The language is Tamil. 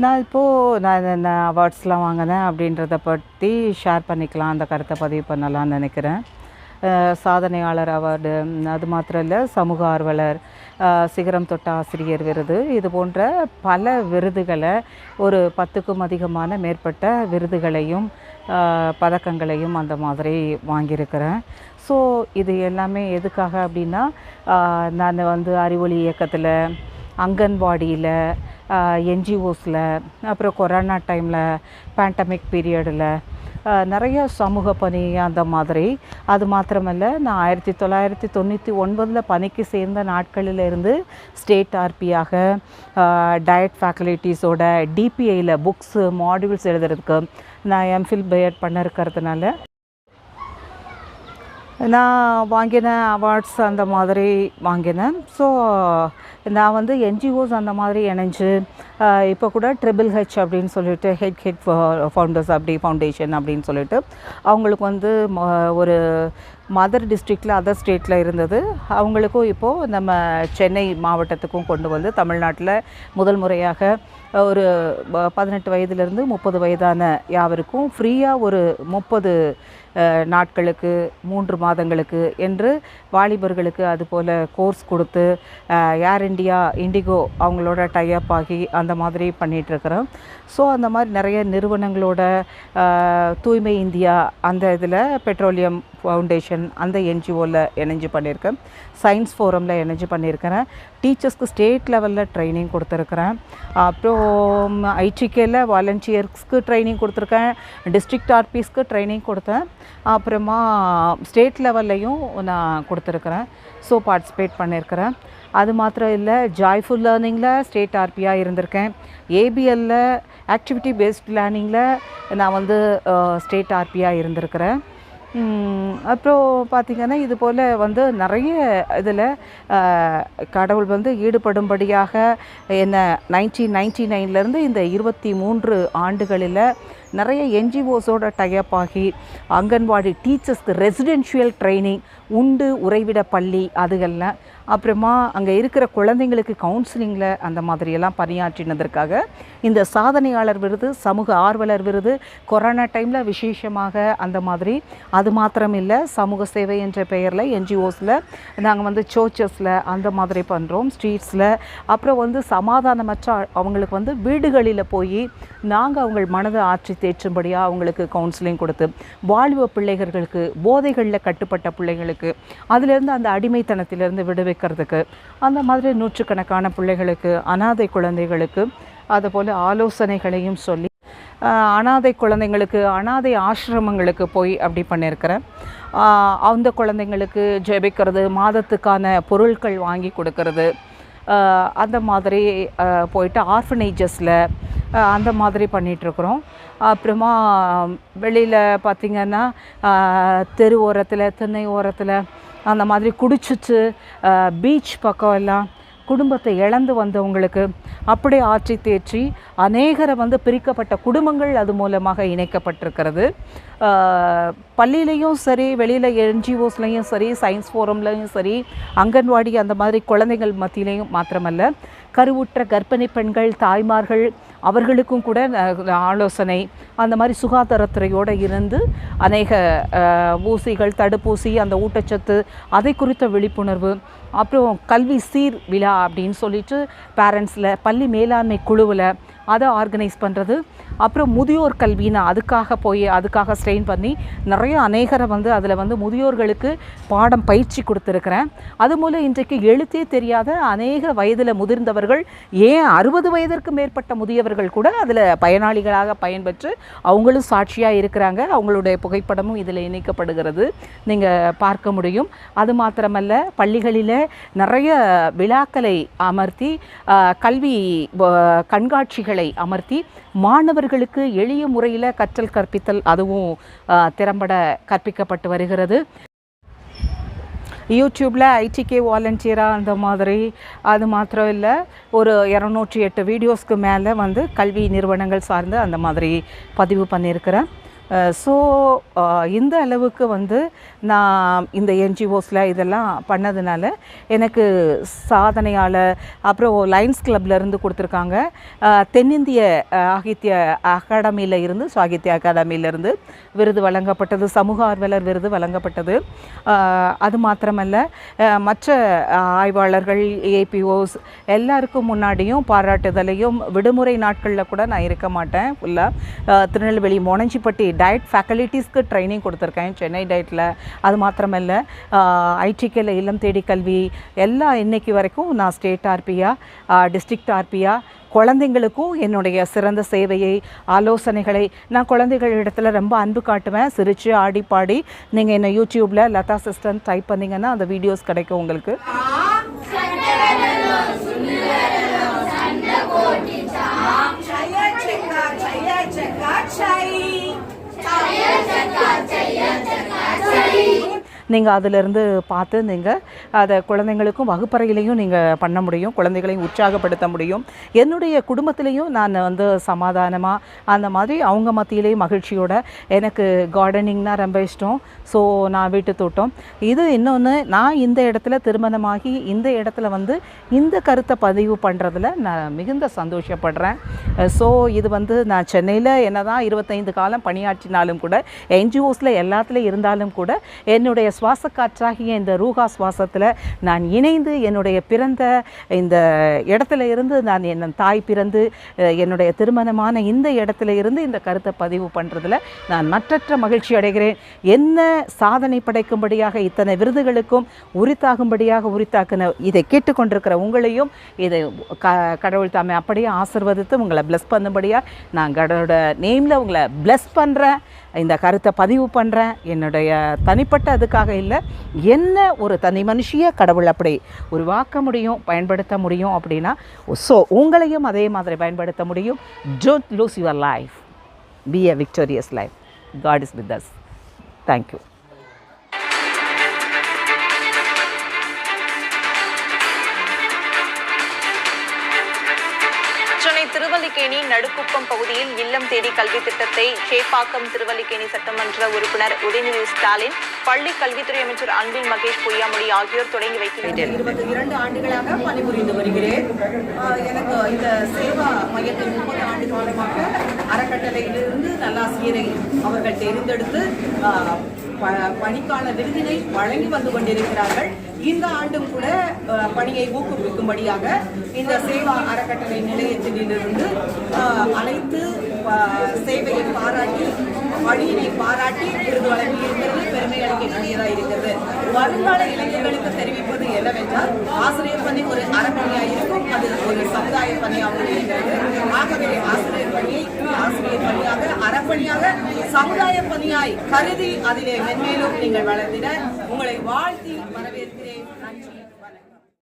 நான் இப்போது என்ன அவார்ட்ஸ்லாம் வாங்கினேன் அப்படின்றத பற்றி ஷேர் பண்ணிக்கலாம், அந்த கருத்தை பதிவு பண்ணலான்னு நினைக்கிறேன். சாதனையாளர் அவார்டு, அது மாத்திரம் இல்லை, சமூக ஆர்வலர், சிகரம் தொட்ட ஆசிரியர் விருது, இது போன்ற பல விருதுகளை, ஒரு 10க்கும் அதிகமான மேற்பட்ட விருதுகளையும் பதக்கங்களையும் அந்த மாதிரி வாங்கியிருக்கிறேன். ஸோ இது எல்லாமே எதுக்காக அப்படின்னா, நான் வந்து அறிவொளி இயக்கத்தில், அங்கன்வாடியில், என்ஜிஓஸில், அப்புறம் கொரோனா டைமில், பேண்டமிக் பீரியடில் நிறைய சமூக பணி அந்த மாதிரி. அது மாத்திரமல்ல, நான் 1999 பணிக்கு சேர்ந்த நாட்களிலிருந்து ஸ்டேட் ஆர்பியாக டயட் ஃபேக்கல்ட்டிஸோட டிபிஐயில் புக்ஸு மாடியூல்ஸ் எழுதுறதுக்கு நான் எம்ஃபில் பிஎட் பண்ண இருக்கிறதுனால நான் வாங்கின அவார்ட்ஸ் அந்த மாதிரி வாங்கினேன். ஸோ நான் வந்து என்ஜிஓஸ் அந்த மாதிரி இணைஞ்சு இப்போ கூட HHH அப்படின்னு சொல்லிட்டு ஹெட் ஃபவுண்டர்ஸ் ஃபவுண்டேஷன் அப்படின்னு சொல்லிட்டு அவங்களுக்கு வந்து ஒரு மதர் டிஸ்ட்ரிக்டில் அதர் ஸ்டேட்டில் இருந்தது. அவங்களுக்கும் இப்போது நம்ம சென்னை மாவட்டத்துக்கும் கொண்டு வந்து தமிழ்நாட்டில் முதல் முறையாக ஒரு 18 வயதிலிருந்து 30 வயதான யாவருக்கும் ஃப்ரீயாக ஒரு 30 நாட்களுக்கு 3 மாதங்களுக்கு என்று வாலிபர்களுக்கு அதுபோல் கோர்ஸ் கொடுத்து ஏர் இண்டியா, இண்டிகோ அவங்களோட டைப் ஆகி அந்த மாதிரி பண்ணிகிட்ருக்குறோம். ஸோ அந்த மாதிரி நிறைய நிறுவனங்களோட, தூய்மை இந்தியா அந்த இதில், பெட்ரோலியம் ஃபவுண்டேஷன் அந்த என்ஜிஓவில் இணைஞ்சு பண்ணியிருக்கேன். சயின்ஸ் ஃபோரமில் இணைஞ்சு பண்ணியிருக்கிறேன். டீச்சர்ஸ்க்கு ஸ்டேட் லெவலில் ட்ரைனிங் கொடுத்துருக்குறேன். அப்புறம் ஐடிகேயில் வாலண்டியர்ஸ்க்கு ட்ரைனிங் கொடுத்துருக்கேன். டிஸ்ட்ரிக்ட் ஆர்பிஸ்க்கு ட்ரைனிங் கொடுத்தேன். அப்புறமா ஸ்டேட் லெவல்லையும் நான் கொடுத்துருக்குறேன். ஸோ பார்ட்டிசிபேட் பண்ணியிருக்கிறேன். அது மாத்திரம் இல்லை, ஜாய்ஃபுல் லேர்னிங்கில் ஸ்டேட் ஆர்பியாக இருந்திருக்கேன். ஏபிஎல்லில் ஆக்டிவிட்டி பேஸ்ட் லேர்னிங்கில் நான் வந்து ஸ்டேட் ஆர்பியாக இருந்திருக்கிறேன். அப்புறம் பார்த்திங்கன்னா, இது போல் வந்து நிறைய இதில் கடவுள் வந்து ஈடுபடும்படியாக என்ன 1999லேருந்து இந்த 23 ஆண்டுகளில் நிறைய என்ஜிஓஸோட டைப் ஆகி அங்கன்வாடி டீச்சர்ஸ்க்கு ரெசிடென்ஷியல் ட்ரைனிங், உண்டு உறைவிட பள்ளி அதுகள்லாம், அப்புறமா அங்கே இருக்கிற குழந்தைங்களுக்கு கவுன்சிலிங்கில் அந்த மாதிரியெல்லாம் பணியாற்றினதற்காக இந்த சாதனையாளர் விருது, சமூக ஆர்வலர் விருது, கொரோனா டைமில் விசேஷமாக அந்த மாதிரி. அது மாத்திரம் இல்லை, சமூக சேவை என்ற பெயரில் என்ஜிஓஸில் நாங்கள் வந்து சர்ச்சஸில் அந்த மாதிரி பண்ணுறோம், ஸ்ட்ரீட்ஸில். அப்புறம் வந்து சமாதானமற்ற அவங்களுக்கு வந்து வீடுகளில் போய் நாங்கள் அவங்க மனதை ஆற்றி தேற்றும்படியாக அவங்களுக்கு கவுன்சிலிங் கொடுத்து, வாலிப பிள்ளைகளுக்கு, போதைகளில் கட்டுப்பட்ட பிள்ளைகளுக்கு அதிலேருந்து அந்த அடிமைத்தனத்திலேருந்து விடுவிக்கிறதுக்கு அந்த மாதிரி நூற்றுக்கணக்கான பிள்ளைகளுக்கு, அனாதை குழந்தைகளுக்கு அதுபோல் ஆலோசனைகளையும் சொல்லி, அனாதை குழந்தைங்களுக்கு அனாதை ஆசிரமங்களுக்கு போய் அப்படி பண்ணியிருக்கிறேன். அந்த குழந்தைங்களுக்கு ஜெபிக்கிறது, மாதத்துக்கான பொருட்கள் வாங்கி கொடுக்கறது, அந்த மாதிரி போயிட்டு ஆர்ஃபனேஜஸில் அந்த மாதிரி பண்ணிகிட்ருக்குறோம். அப்புறமா வெளியில் பார்த்திங்கன்னா, தெரு ஓரத்தில், திண்ணை ஓரத்தில் அந்த மாதிரி குடிச்சிட்டு பீச் பக்கம் எல்லாம் குடும்பத்தை இழந்து வந்தவங்களுக்கு அப்படியே ஆற்றி தேற்றி அநேகரை வந்து பிரிக்கப்பட்ட குடும்பங்கள் அது மூலமாக இணைக்கப்பட்டிருக்கிறது. பள்ளியிலையும் சரி, வெளியில் என்ஜிஓஸ்லையும் சரி, சயின்ஸ் ஃபோரம்லையும் சரி, அங்கன்வாடி அந்த மாதிரி குழந்தைகள் மத்தியிலையும் மாத்திரமல்ல, கருவுற்ற கர்ப்பிணி பெண்கள், தாய்மார்கள் அவர்களுக்கும் கூட ஆலோசனை, அந்த மாதிரி சுகாதாரத்துறையோடு இருந்து அநேக ஊசிகள், தடுப்பூசி, அந்த ஊட்டச்சத்து அதை குறித்த விழிப்புணர்வு, அப்புறம் கல்வி சீர் விழா அப்படின்னு சொல்லிட்டு பேரண்ட்ஸில், பள்ளி மேலாண்மை குழுவில் அதை ஆர்கனைஸ் பண்ணுறது, அப்புறம் முதியோர் கல்வினா அதுக்காக ஸ்ட்ரெயின் பண்ணி நிறைய அநேகரை வந்து அதில் வந்து முதியோர்களுக்கு பாடம் பயிற்சி கொடுத்துருக்குறேன். அது மூலம் இன்றைக்கு எழுத்தே தெரியாத அநேக வயதில் முதிர்ந்தவர்கள், ஏன் 60 வயதிற்கு மேற்பட்ட முதியவர்கள் கூட அதில் பயனாளிகளாக பயன்பெற்று அவங்களும் சாட்சியாக இருக்கிறாங்க. அவங்களுடைய புகைப்படமும் இதில் இணைக்கப்படுகிறது, நீங்கள் பார்க்க முடியும். அது மாத்திரமல்ல, பள்ளிகளில் நிறைய விழாக்களை அமர்த்தி, கல்வி கண்காட்சிகளை அமர்த்தி மாணவர்களுக்கு எளிய முறையில் கற்றல் கற்பித்தல் அதுவும் திறம்பட கற்பிக்கப்பட்டு வருகிறது. யூடியூப்பில் ஐடிகே வாலண்டியராக அந்த மாதிரி. அது மாத்திரம் இல்லை, ஒரு 208 வீடியோஸ்க்கு மேலே வந்து கல்வி நிறுவனங்கள் சார்ந்து அந்த மாதிரி பதிவு பண்ணியிருக்கிறேன். ஸோ இந்த அளவுக்கு வந்து நான் இந்த என்ஜிஓஸில் இதெல்லாம் பண்ணதுனால எனக்கு சாதனையாளர், அப்புறம் லைன்ஸ் கிளப்லேருந்து கொடுத்துருக்காங்க, தென்னிந்திய சாகித்ய அகாடமியில் இருந்து சாகித்ய அகாடமியிலேருந்து விருது வழங்கப்பட்டது, சமூக ஆர்வலர் விருது வழங்கப்பட்டது. அது மாத்திரமல்ல, மற்ற ஆய்வாளர்கள், ஏபிஓஸ் எல்லாருக்கும் முன்னாடியும் பாராட்டுதலையும், விடுமுறை நாட்களில் கூட நான் இருக்க மாட்டேன். ஃபுல்லாக திருநெல்வேலி மோனஞ்சிப்பட்டி டயட் ஃபேக்கல்ட்டிஸ்க்கு ட்ரைனிங் கொடுத்துருக்கேன் சென்னை டயட்டில். அது மாத்திரமல்ல, ஐடிகேல இல்லம் தேடி கல்வி எல்லாம் இன்னைக்கு வரைக்கும் நான் ஸ்டேட் ஆர்பியா, டிஸ்ட்ரிக்ட் ஆர்பியா, குழந்தைங்களுக்கும் என்னுடைய சிறந்த சேவையை, ஆலோசனைகளை நான் குழந்தைகள் இடத்துல ரொம்ப அன்பு காட்டுவேன். சிரித்து ஆடி பாடி நீங்கள் என்ன யூடியூப்பில் லதா சிஸ்டன் டைப் பண்ணிங்கன்னா அந்த வீடியோஸ் கிடைக்கும் உங்களுக்கு. நீங்கள் அதிலிருந்து பார்த்து நீங்கள் அதை குழந்தைங்களுக்கும் வகுப்பறையிலையும் நீங்கள் பண்ண முடியும், குழந்தைகளையும் உற்சாகப்படுத்த முடியும். என்னுடைய குடும்பத்திலையும் நான் வந்து சமாதானமாக அந்த மாதிரி அவங்க மத்தியிலேயும் மகிழ்ச்சியோட, எனக்கு கார்டனிங்னா ரொம்ப இஷ்டம். ஸோ நான் வீட்டு தோட்டம் இது. இன்னொன்று, நான் இந்த இடத்துல திருமணமாகி இந்த இடத்துல வந்து இந்த கருத்தை பதிவு பண்ணுறதுல நான் மிகுந்த சந்தோஷப்படுறேன். ஸோ இது வந்து நான் சென்னையில் என்ன தான் 25 காலம் பணியாற்றினாலும் கூட, என்ஜிஓஸில் எல்லாத்துலேயும் இருந்தாலும் கூட, என்னுடைய சுவாச காற்றாகிய இந்த ரூஹா சுவாசத்தில் நான் இணைந்து என்னுடைய பிறந்த இந்த இடத்துல இருந்து நான் என் தாய் பிறந்து என்னுடைய திருமணமான இந்த இடத்துல இருந்து இந்த கருத்தை பதிவு பண்ணுறதுல நான் மற்றற்ற மகிழ்ச்சி அடைகிறேன். என்ன சாதனை படைக்கும்படியாக இத்தனை விருதுகளுக்கும் உரித்தாக்குன இதை கேட்டுக்கொண்டிருக்கிற உங்களையும் இதை கடவுள் தாமே அப்படியே ஆசீர்வதித்து உங்களை பிளஸ் பண்ணும்படியாக நான் கடவுளோட நேமில் உங்களை பிளஸ் பண்ணுறேன். இந்த கருத்தை பதிவு பண்ணுறேன். என்னுடைய தனிப்பட்ட அதுக்காக இல்லை, என்ன ஒரு தனி மனுஷியை கடவுள் அப்படி உருவாக்க முடியும், பயன்படுத்த முடியும் அப்படின்னா, ஸோ உங்களையும் அதே மாதிரி பயன்படுத்த முடியும். Don't lose your life, B a victorious life. God is with us. Thank you. Thiruvallikeni Nadukuppam பகுதியில் இல்லம் தேடி கல்வி திட்டத்தை சேப்பாக்கம் திருவல்லிக்கேணி சட்டமன்ற உறுப்பினர் உதயநிதி ஸ்டாலின், பள்ளி கல்வித்துறை அமைச்சர் அன்பில் மகேஷ் பொய்யாமொழி ஆகியோர் தொடங்கி வைக்கின்றனர். 22 ஆண்டுகளாக பணிபுரிந்து வருகிறேன். எனக்கு இந்த சேவா மையத்தில் 30 ஆண்டு காலமாக அறக்கட்டளையிலிருந்து நல்லாசிரியரை அவர்கள் தேர்ந்தெடுத்து பணிக்கான விருதினை வழங்கி வந்து கொண்டிருக்கிறார்கள். இந்த ஆண்டும் கூட பணியை ஊக்குவிக்கும்படியாக இந்த சேவா அறக்கட்டளை நிலையத்திலிருந்து அனைத்து சேவையை பாராட்டி, பணியினை பாராட்டி விருது வழங்கியிருக்கிறது பெருமை அளிக்கக்கூடியதாக இருக்கிறது. வருங்கால இளைஞர்களுக்கு தெரிவிப்பது என்னவென்றால், ஆசிரியர் பணி ஒரு அறப்பணியாக இருக்கும், அது ஒரு சமுதாய பணியாக இருக்கிறது. ஆகவே ஆசிரியர் பணியை ஆசிரியர் பணியாக, அறப்பணியாக, சமுதாய பணியாய் கருதி அதிலே மென்மேலும் நீங்கள் வளர்ந்திட உங்களை வாழ்த்தி வரவேற்கிறேன். நன்றி.